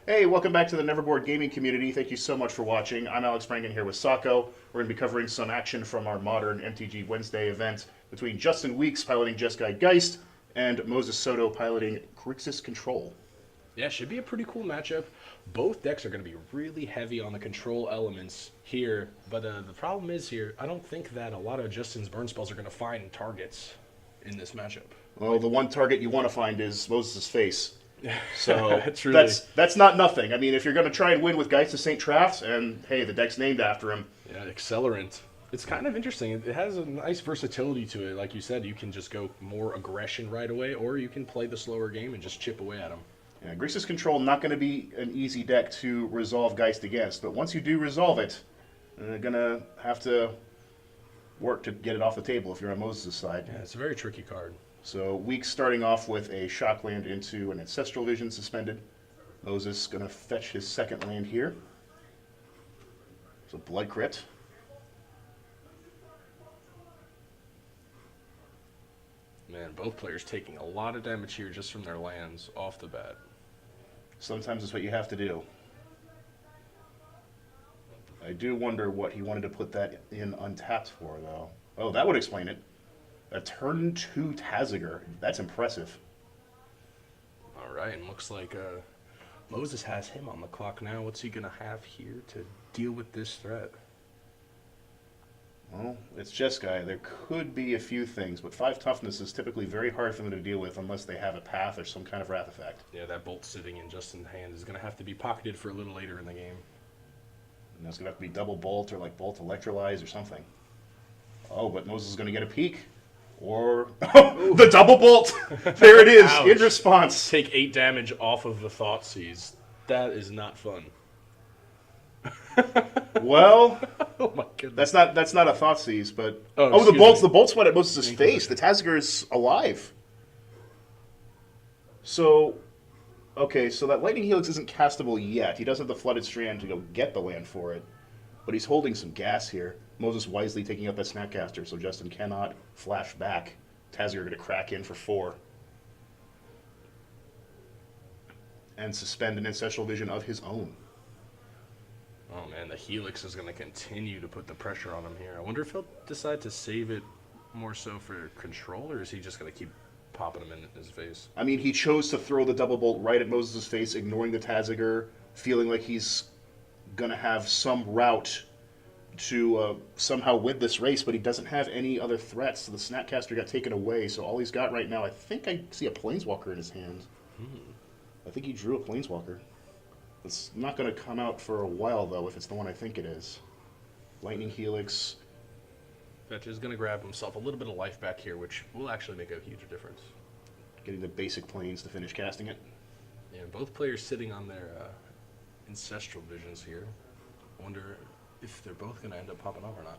Hey, welcome back to the NeverBoard gaming community. Thank you so much for watching. I'm Alex Brangan here with Soto. We're going to be covering some action from our modern MTG Wednesday event between Justin Weeks piloting Jeskai Geist and Moses Soto piloting Grixis Control. Yeah, should be a pretty cool matchup. Both decks are going to be really heavy on the control elements here, but the problem is here, I don't think that a lot of Justin's burn spells are going to find targets in this matchup. Well, the one target you want to find is Moses' face. So that's not nothing. I mean, if you're going to try and win with Geist of St. Traft, and hey, the deck's named after him. Yeah, Accelerant. It's kind of interesting. It has a nice versatility to it. Like you said, you can just go more aggression right away, or you can play the slower game and just chip away at him. Yeah, Grixis Control, not going to be an easy deck to resolve Geist against, but once you do resolve it, you're going to have to work to get it off the table if you're on Moses' side. Yeah, it's a very tricky card. So Weeks starting off with a shock land into an Ancestral Vision suspended. Moses going to fetch his second land here. It's a Blood Crypt. Man, both players taking a lot of damage here just from their lands off the bat. Sometimes it's what you have to do. I do wonder what he wanted to put that in untapped for, though. Oh, that would explain it. A turn 2 Taziger. That's impressive. All right, and looks like Moses has him on the clock now. What's he going to have here to deal with this threat? Well, it's Jeskai. There could be a few things, but 5 toughness is typically very hard for them to deal with unless they have a path or some kind of wrath effect. Yeah, that bolt sitting in Justin's hand is going to have to be pocketed for a little later in the game. And that's going to have to be double bolt or like bolt electrolyze or something. Oh, but Moses is going to get a peek. Or the double bolt. There it is. Ouch. In response. Take 8 damage off of the Thoughtseize. That is not fun. Well, Oh my goodness. that's not a Thoughtseize, but Oh, the bolt's went at Moses' face. The Taziger is alive. So, okay, so that Lightning Helix isn't castable yet. He doesn't have the Flooded Strand to go get the land for it, but he's holding some gas here. Moses wisely taking out that Snapcaster, so Justin cannot flash back. Taziger going to crack in for 4. And suspend an Ancestral Vision of his own. Oh man, the Helix is going to continue to put the pressure on him here. I wonder if he'll decide to save it more so for control, or is he just going to keep popping him in his face? I mean, he chose to throw the double bolt right at Moses' face, ignoring the Taziger, feeling like he's going to have some route to somehow win this race, but he doesn't have any other threats, so the Snapcaster got taken away, so all he's got right now, I think I see a Planeswalker in his hand. I think he drew a Planeswalker. It's not going to come out for a while, though, if it's the one I think it is. Lightning Helix. Fetch is going to grab himself a little bit of life back here, which will actually make a huge difference. Getting the basic planes to finish casting it. Yeah, both players sitting on their Ancestral Visions here. I wonder if they're both going to end up popping up or not.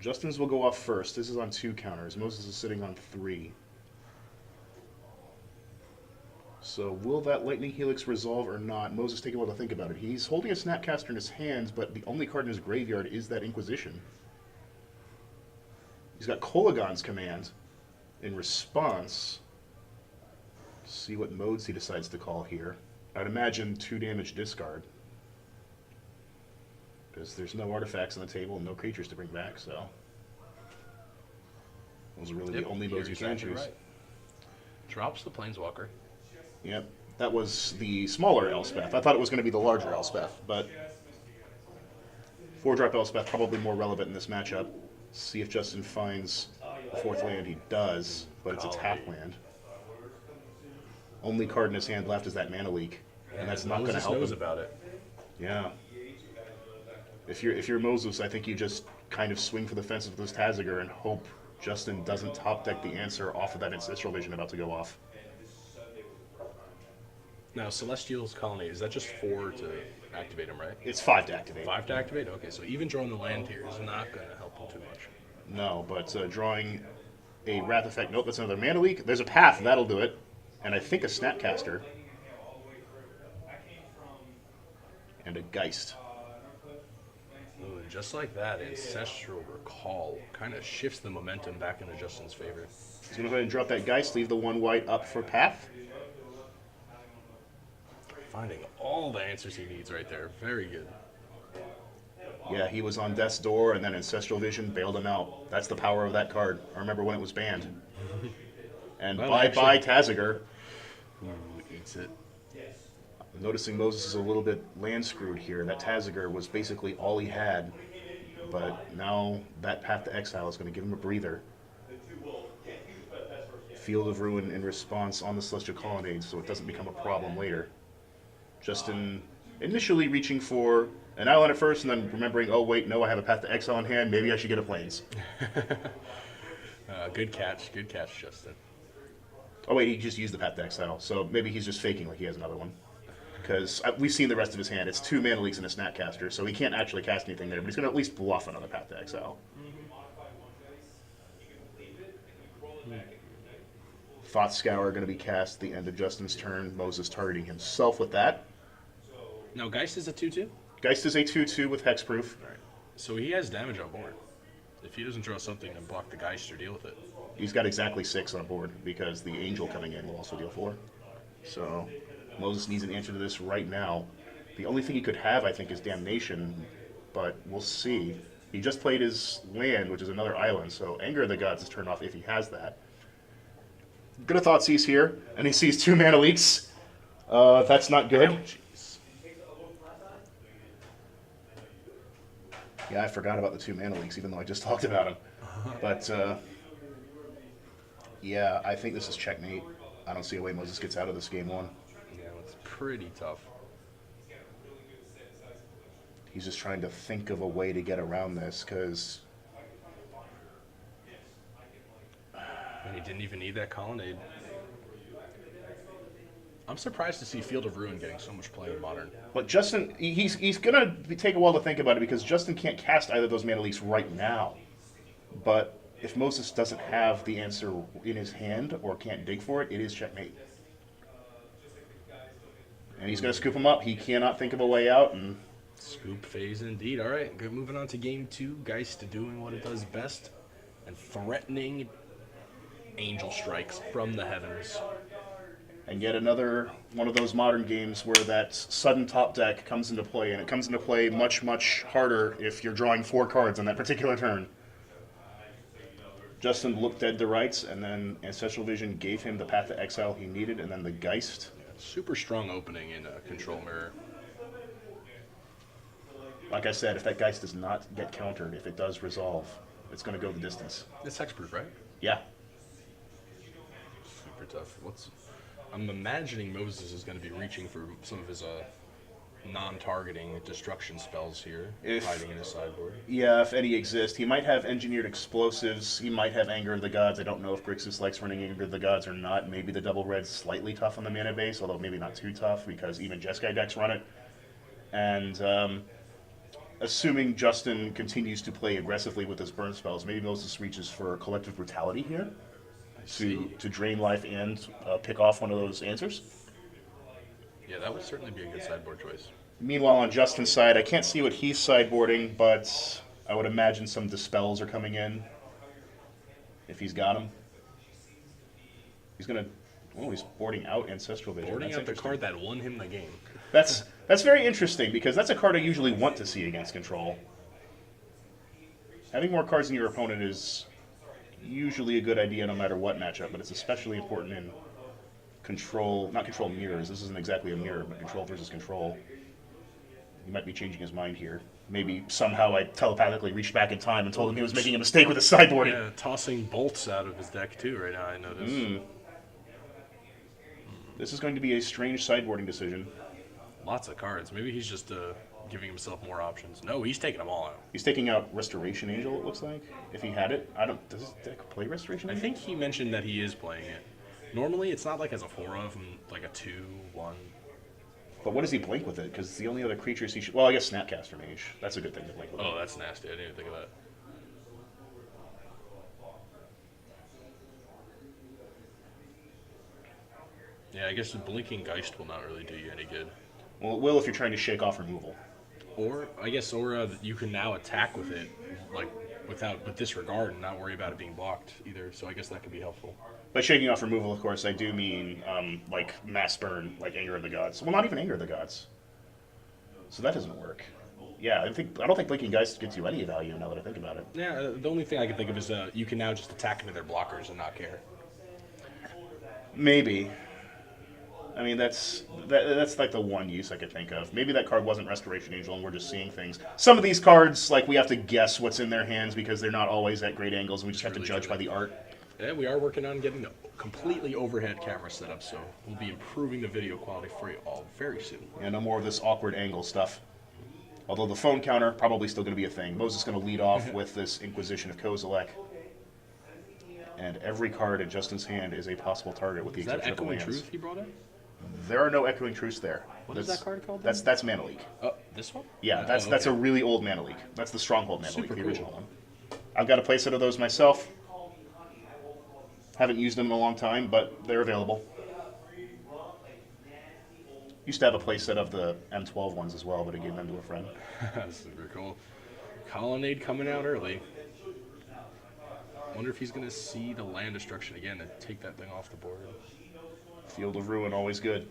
Justin's will go off first. This is on 2 counters. Moses is sitting on 3. So will that Lightning Helix resolve or not? Moses taking a while to think about it. He's holding a Snapcaster in his hands, but the only card in his graveyard is that Inquisition. He's got Kolagon's Command in response. See what modes he decides to call here. I'd imagine 2 damage discard. Because there's no artifacts on the table and no creatures to bring back, so those are really the only modes you can choose. Right. Drops the Planeswalker. Yep, that was the smaller Elspeth. I thought it was going to be the larger Elspeth, but 4-drop Elspeth probably more relevant in this matchup. See if Justin finds the 4th land. He does, but it's a tap land. Only card in his hand left is that Mana Leak, and that's not going to help him. About it. Yeah. If you're Moses, I think you just kind of swing for the fences with this Taziger and hope Justin doesn't top deck the answer off of that Ancestral Vision about to go off. Now, Celestial's Colony, is that just 4 to activate him, right? It's 5 to activate. 5 to activate? Okay, so even drawing the land here is not going to help him too much. No, but drawing a Wrath Effect, nope, that's another Mana Leak. There's a path, that'll do it. And I think a Snapcaster. And a Geist. Ooh, and just like that, Ancestral Recall kind of shifts the momentum back into Justin's favor. He's going to go ahead and drop that Geist, leave the 1 white up for path. Finding all the answers he needs right there. Very good. Yeah, he was on death's door, and then Ancestral Vision bailed him out. That's the power of that card. I remember when it was banned. And Well, bye-bye Taziger. Ooh, eats it. I'm noticing Moses is a little bit land screwed here. That Taziger was basically all he had. But now that Path to Exile is going to give him a breather. Field of Ruin in response on the Celestial Colonnade, so it doesn't become a problem later. Justin initially reaching for an island at first, and then remembering, oh wait, no, I have a Path to Exile in hand, maybe I should get a Plains. Good catch, Justin. Oh wait, he just used the Path to Exile, so maybe he's just faking like he has another one. Because we've seen the rest of his hand. It's 2 mana leaks and a Snapcaster, so he can't actually cast anything there, but he's going to at least bluff another Path to Exile. Thought Scour going to be cast at the end of Justin's turn. Moses targeting himself with that. No, Geist is a 2/2? Geist is a 2/2 with Hexproof. Right. So he has damage on board. If he doesn't draw something and block the Geist or deal with it. He's got exactly 6 on board because the Angel coming in will also deal 4. So Moses needs an answer to this right now. The only thing he could have, I think, is Damnation, but we'll see. He just played his land, which is another island, so Anger of the Gods is turned off if he has that. Gonna Thoughtseize here, and he sees 2 mana leaks. That's not good. Jeez. Yeah, I forgot about the 2 mana leaks, even though I just talked about them. But, yeah, I think this is checkmate. I don't see a way Moses gets out of this game 1. Yeah, it's pretty tough. He's just trying to think of a way to get around this, because... And he didn't even need that Colonnade. I'm surprised to see Field of Ruin getting so much play in Modern. But Justin, he's going to take a while to think about it, because Justin can't cast either of those mana leaks right now. But if Moses doesn't have the answer in his hand, or can't dig for it, it is checkmate. And he's going to scoop him up. He cannot think of a way out, and... Scoop phase indeed. All right, good. Moving on to game 2. Geist doing what it does best and threatening Angel Strikes from the heavens. And yet another one of those Modern games where that sudden top deck comes into play, and it comes into play much, much harder if you're drawing 4 cards on that particular turn. Justin looked dead to rights, and then Ancestral Vision gave him the Path to Exile he needed, and then the Geist. Super strong opening in Control Mirror. Like I said, if that Geist does not get countered, if it does resolve, it's going to go the distance. It's hexproof, right? Yeah. Super tough. I'm imagining Moses is going to be reaching for some of his non-targeting destruction spells here, hiding in his sideboard. Yeah, if any exist. He might have Engineered Explosives. He might have Anger of the Gods. I don't know if Grixis likes running Anger of the Gods or not. Maybe the double red's slightly tough on the mana base, although maybe not too tough, because even Jeskai decks run it. And assuming Justin continues to play aggressively with his burn spells, maybe Moses reaches for Collective Brutality here to drain life and pick off one of those answers. Yeah, that would certainly be a good sideboard choice. Meanwhile, on Justin's side, I can't see what he's sideboarding, but I would imagine some Dispels are coming in if he's got them. He's going to... Oh, he's boarding out Ancestral Vision. Boarding out the card that won him the game. That's very interesting, because that's a card I usually want to see against Control. Having more cards than your opponent is usually a good idea no matter what matchup, but it's especially important in Control, not Control mirrors. This isn't exactly a mirror, but Control versus Control. He might be changing his mind here. Maybe somehow I telepathically reached back in time and told him he was making a mistake with his sideboarding. Yeah, tossing bolts out of his deck too right now, I noticed. This is going to be a strange sideboarding decision. Lots of cards. Maybe he's just giving himself more options. No, he's taking them all out. He's taking out Restoration Angel, it looks like. If he had it. Does his deck play Restoration Angel? I think he mentioned that he is playing it. Normally, it's not like as a 4 of, like a 2/1. But what does he blink with it? Because the only other creatures he should... Well, I guess Snapcaster Mage. That's a good thing to blink with. Oh, that's nasty. I didn't even think of that. Yeah, I guess the Blinking Geist will not really do you any good. Well, it will if you're trying to shake off removal. Or, I guess, you can now attack with it, like, with disregard and not worry about it being blocked either. So I guess that could be helpful. By shaking off removal, of course, I do mean like mass burn, like Anger of the Gods. Well, not even Anger of the Gods. So that doesn't work. Yeah, I don't think Blinking Geist gets you any value now that I think about it. Yeah, the only thing I can think of is you can now just attack into their blockers and not care. Maybe. I mean, that's like the one use I could think of. Maybe that card wasn't Restoration Angel and we're just seeing things. Some of these cards, like, we have to guess what's in their hands because they're not always at great angles and we just have to judge by the art. Yeah, we are working on getting a completely overhead camera set up, so we'll be improving the video quality for you all very soon. Yeah, no more of this awkward angle stuff. Although the phone counter, probably still going to be a thing. Moses is going to lead off with this Inquisition of Kozilek. And every card in Justin's hand is a possible target with the exception of the Echoing lands. Truth he brought in? There are no Echoing Truths there. What is that card called then? That's Mana Leak. Oh, this one? Yeah, that's a really old Mana Leak. That's the Stronghold Mana Leak, Super the cool. original one. I've got a playset of those myself. Haven't used them in a long time, but they're available. Used to have a playset of the M12 ones as well, but I gave them to a friend. Super cool. Colonnade coming out early. Wonder if he's going to see the land destruction again and take that thing off the board. Field of Ruin, always good.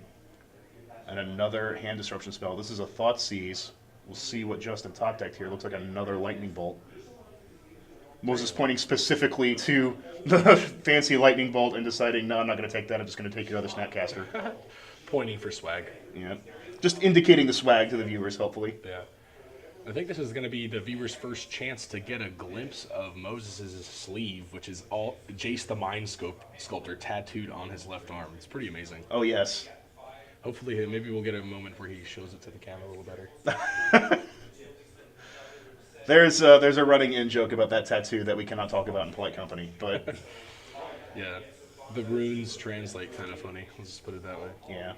And another hand disruption spell. This is a Thoughtseize. We'll see what Justin top decked here. Looks like another Lightning Bolt. Moses pointing specifically to the fancy Lightning Bolt and deciding, no, I'm not going to take that. I'm just going to take your other Snapcaster. Pointing for swag. Yeah. Just indicating the swag to the viewers, hopefully. Yeah. I think this is going to be the viewer's first chance to get a glimpse of Moses' sleeve, which is all Jace the Mind Sculptor tattooed on his left arm. It's pretty amazing. Oh, yes. Hopefully, maybe we'll get a moment where he shows it to the camera a little better. There's a running in joke about that tattoo that we cannot talk about in polite company, but Yeah. The runes translate kind of funny. Let's just put it that way. yeah.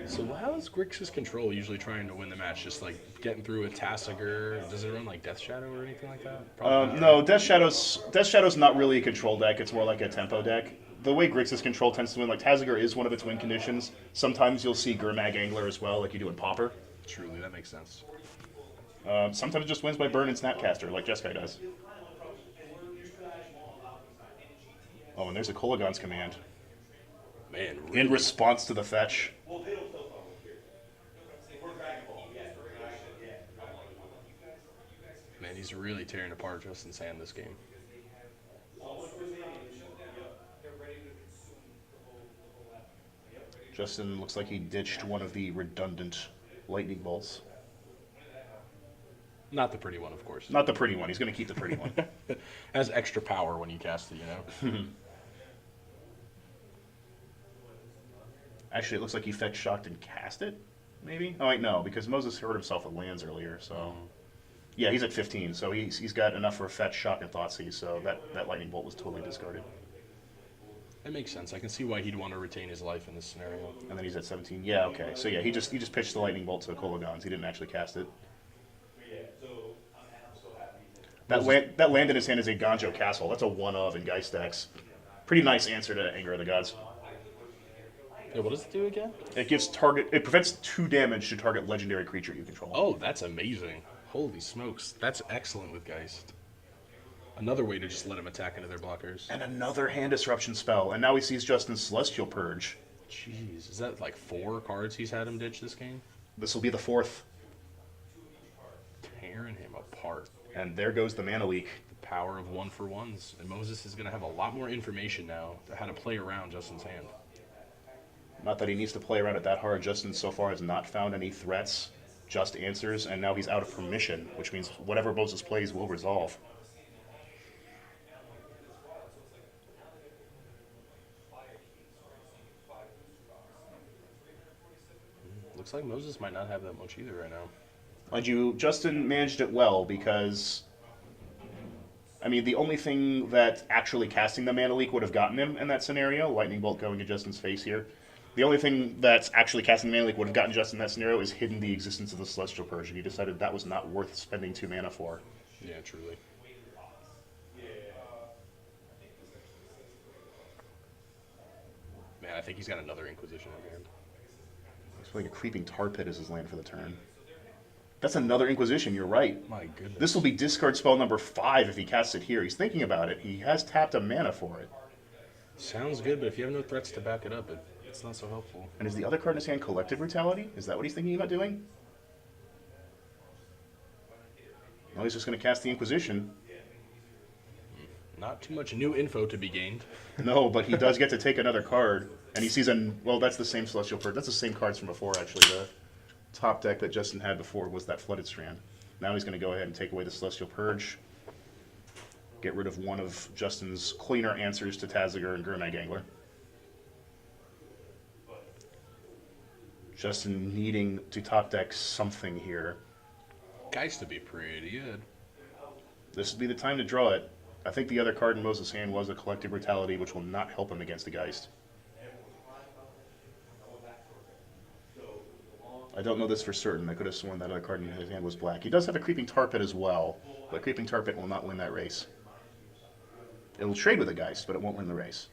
So how is Grixis Control usually trying to win the match? Just like getting through a Tassiger? Does it run like Death Shadow or anything like that? Probably not. No, Death Shadow's not really a control deck. It's more like a tempo deck. The way Grixis Control tends to win, like Tassiger is one of its win conditions. Sometimes you'll see Gurmag Angler as well, like you do in Pauper. Truly, that makes sense. Sometimes it just wins by Burn and Snapcaster, like Jeskai does. Oh, and there's a Kolagon's command. Man, really? In response to the fetch. Man, he's really tearing apart Justin's hand this game. Justin looks like he ditched one of the redundant lightning bolts. Not the pretty one, of course. Not the pretty one. He's going to keep the pretty one. Has extra power when you cast it, you know? Actually, it looks like he fetch shocked and cast it, maybe? Oh, wait, no, because Moses hurt himself with lands earlier, so... Yeah, he's at 15, so he's got enough for a fetch, shock, and Thoughtseize, so that lightning bolt was totally discarded. That makes sense. I can see why he'd want to retain his life in this scenario. And then he's at 17. Yeah, okay. So yeah, he just pitched the lightning bolt to Kolagons. He didn't actually cast it. That land in his hand is a Ganjo Castle. That's a one of in Geist decks. Pretty nice answer to Anger of the Gods. Yeah, what does it do again? It prevents 2 damage to target legendary creature you control. Oh, that's amazing. Holy smokes. That's excellent with Geist. Another way to just let him attack into their blockers. And another hand disruption spell. And now he sees Justin's Celestial Purge. Jeez, is that like 4 cards he's had him ditch this game? This will be the 4th. Tearing him apart. And there goes the Mana Leak. The power of 1-for-1s. And Moses is going to have a lot more information now to how to play around Justin's hand. Not that he needs to play around it that hard. Justin so far has not found any threats, just answers, and now he's out of permission, which means whatever Moses plays will resolve. Looks like Moses might not have that much either right now. Mind you, Justin managed it well because, I mean, the only thing that actually casting the Mana Leak would have gotten him in that scenario, Lightning Bolt going to Justin's face here, the only thing that's actually casting the Mana Leak would have gotten Justin in that scenario is hidden the existence of the Celestial Purge, and he decided that was not worth spending 2 mana for. Yeah, truly. Man, I think he's got another Inquisition in hand. feel like a Creeping Tar Pit is his land for the turn. That's another Inquisition, you're right. My goodness. This will be discard spell number 5 if he casts it here. He's thinking about it. He has tapped a mana for it. Sounds good, but if you have no threats to back it up, it's not so helpful. And is the other card in his hand Collective Brutality? Is that what he's thinking about doing? No, he's just going to cast the Inquisition. Not too much new info to be gained. No, but he does get to take another card. And he sees well, that's the same Celestial Purge. That's the same cards from before, actually. The top deck that Justin had before was that Flooded Strand. Now he's going to go ahead and take away the Celestial Purge. Get rid of one of Justin's cleaner answers to Taziger and Gurmag Angler. Justin needing to top deck something here. Geist to be pretty good. This would be the time to draw it. I think the other card in Moses' hand was a Collective Brutality, which will not help him against the Geist. I don't know this for certain. I could have sworn that other card in his hand was black. He does have a Creeping Tar Pit as well, but Creeping Tar Pit will not win that race. It'll trade with a Geist, but it won't win the race.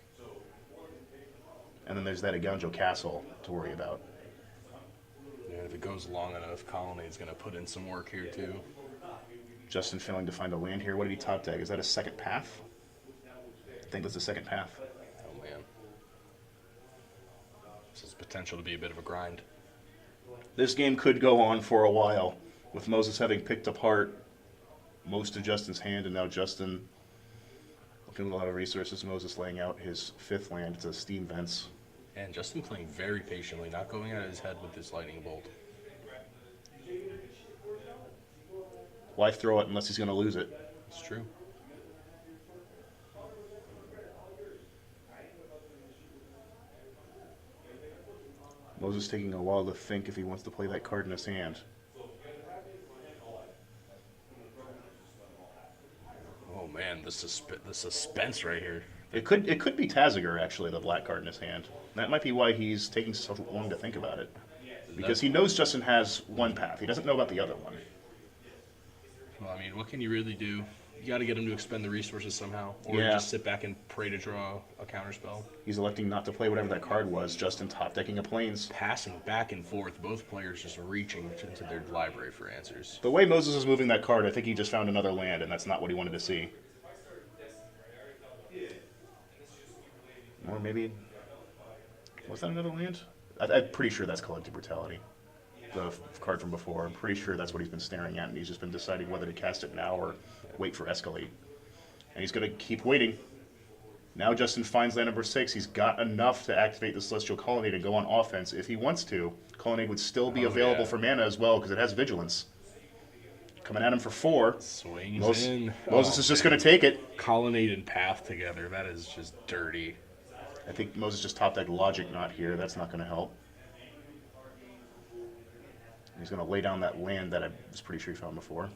And then there's that Aganjo Castle to worry about. Yeah, if it goes long enough, Colonnade's going to put in some work here too. Justin failing to find a land here. What did he top deck? Is that a second path? I think that's a second path. Oh man. This has potential to be a bit of a grind. This game could go on for a while, with Moses having picked apart most of Justin's hand, and now Justin looking at a lot of resources. Moses laying out his 5th land. It's a Steam Vents. And Justin playing very patiently, not going at his head with this lightning bolt. Why throw it unless he's going to lose it? It's true. Moses taking a while to think if he wants to play that card in his hand. Oh man, the suspense right here. It could be Taziger, actually, the black card in his hand. That might be why he's taking so long to think about it. Because he knows Justin has one path. He doesn't know about the other one. Well, I mean, what can you really do? You got to get him to expend the resources somehow, or Yeah. just sit back and pray to draw a counterspell. He's electing not to play whatever that card was. Justin top decking a Plains. Passing back and forth, both players just reaching into their library for answers. The way Moses is moving that card, I think he just found another land, and that's not what he wanted to see. Or maybe... Was that another land? I'm pretty sure that's Collective Brutality. The card from before. I'm pretty sure that's what he's been staring at, and he's just been deciding whether to cast it now or wait for Escalate. And he's going to keep waiting. Now Justin finds land number 6. He's got enough to activate the Celestial Colonnade and go on offense if he wants to. Colonnade would still be available for mana as well because it has Vigilance. Coming at him for 4. Swings in. Moses is just going to take it. Colonnade and Path together. That is just dirty. I think Moses just top decked Logic not here. That's not going to help. He's going to lay down that land that I was pretty sure he found before.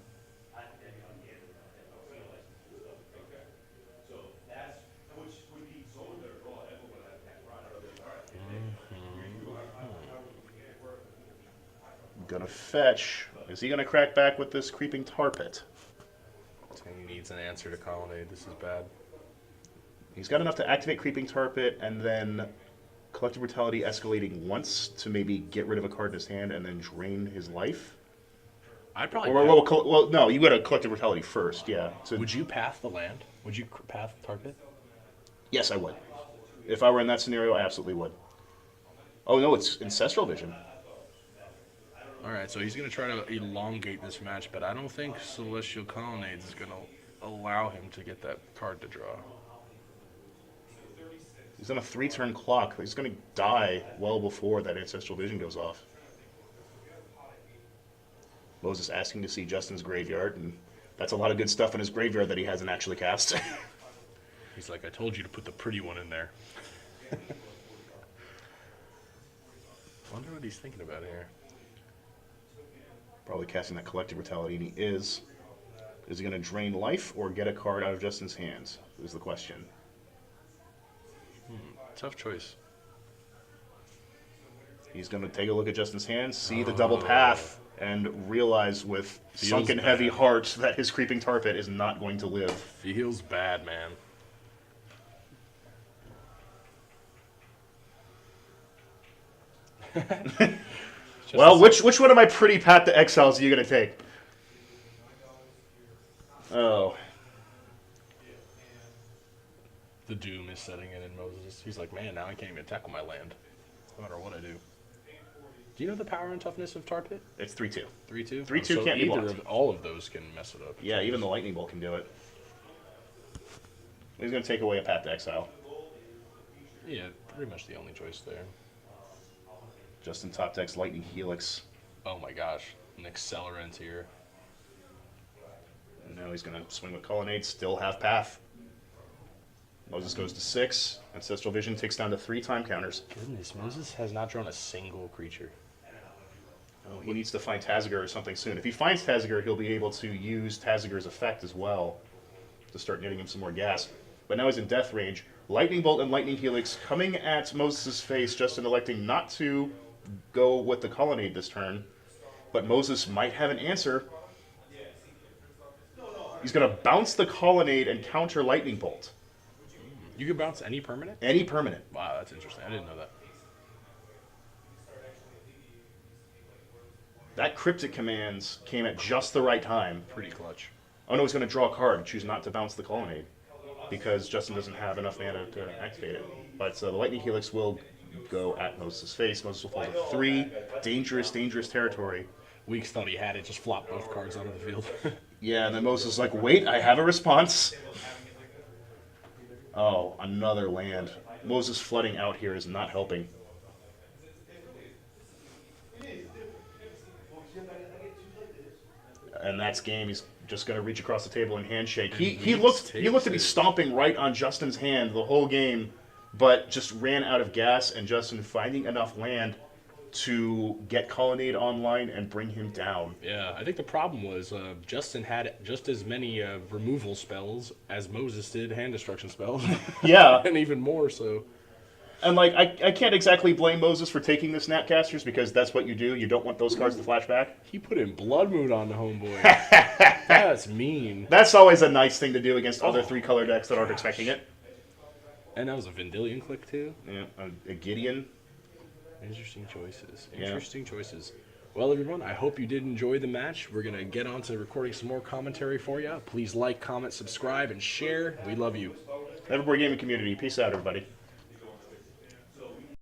Gonna fetch. Is he gonna crack back with this Creeping Tar Pit? He needs an answer to Colonnade. This is bad. He's got enough to activate Creeping Tar Pit and then Collective Brutality escalating once to maybe get rid of a card in his hand and then drain his life. I'd probably. Well, no, you got to Collective Brutality first, yeah. So, would you path the land? Would you path Tar Pit? yes, I would. If I were in that scenario, I absolutely would. Oh no, it's Ancestral Vision. Alright, so he's going to try to elongate this match, but I don't think Celestial Colonnades is going to allow him to get that card to draw. He's on a 3-turn clock. He's going to die well before that Ancestral Vision goes off. Moses asking to see Justin's graveyard, and that's a lot of good stuff in his graveyard that he hasn't actually cast. He's like, I told you to put the pretty one in there. Wonder what he's thinking about here. Probably casting that Collective Brutality, and he is. Is he going to drain life or get a card out of Justin's hands? Is the question. Tough choice. He's going to take a look at Justin's hands, see the double path, and realize with sunken heavy heart that his Creeping Tar Pit is not going to live. Feels bad, man. Well, which one of my pretty Path to Exiles are you going to take? Oh. The doom is setting in Moses. He's like, man, now I can't even tackle my land, no matter what I do. Do you know the power and toughness of Tar Pit? It's 3-2. 3-2? 3-2 can't be blocked. All of those can mess it up. Yeah, even the Lightning Bolt can do it. He's going to take away a Path to Exile. Yeah, pretty much the only choice there. Justin top decks Lightning Helix. Oh my gosh, an Accelerant here. And now he's going to swing with Colonnade, still have Path. Moses goes to 6. Ancestral Vision takes down to 3 time counters. Goodness, Moses has not drawn a single creature. Oh, he needs to find Taziger or something soon. If he finds Taziger, he'll be able to use Taziger's effect as well to start getting him some more gas. But now he's in death range. Lightning Bolt and Lightning Helix coming at Moses' face, Justin electing not to go with the Colonnade this turn. But Moses might have an answer. He's going to bounce the Colonnade and counter Lightning Bolt. You can bounce any permanent? Any permanent. Wow, that's interesting. I didn't know that. That Cryptic Commands came at just the right time. Pretty clutch. Oh no, he's going to draw a card, choose not to bounce the Colonnade, because Justin doesn't have enough mana to activate it. But the Lightning Helix will go at Moses' face. Moses will fall to 3. Dangerous, dangerous territory. Weeks thought he had it, just flopped both cards onto the field. Yeah, and then Moses is like, wait, I have a response. Oh, another land. Moses flooding out here is not helping. And that's game. He's just going to reach across the table and handshake. He looked to be stomping right on Justin's hand the whole game, but just ran out of gas, and Justin finding enough land to get Colonnade online and bring him down. Yeah, I think the problem was Justin had just as many removal spells as Moses did hand destruction spells. Yeah. And even more so. And like I can't exactly blame Moses for taking the Snapcasters, because that's what you do. You don't want those cards to flash back. He put in Blood Moon on the homeboy. That's mean. That's always a nice thing to do against other 3-color decks that aren't expecting it. And that was a Vendilion click too. Yeah, a Gideon. Interesting choices. Interesting choices. Well, everyone, I hope you did enjoy the match. We're going to get on to recording some more commentary for you. Please like, comment, subscribe, and share. We love you. NeverBoard gaming community. Peace out, everybody.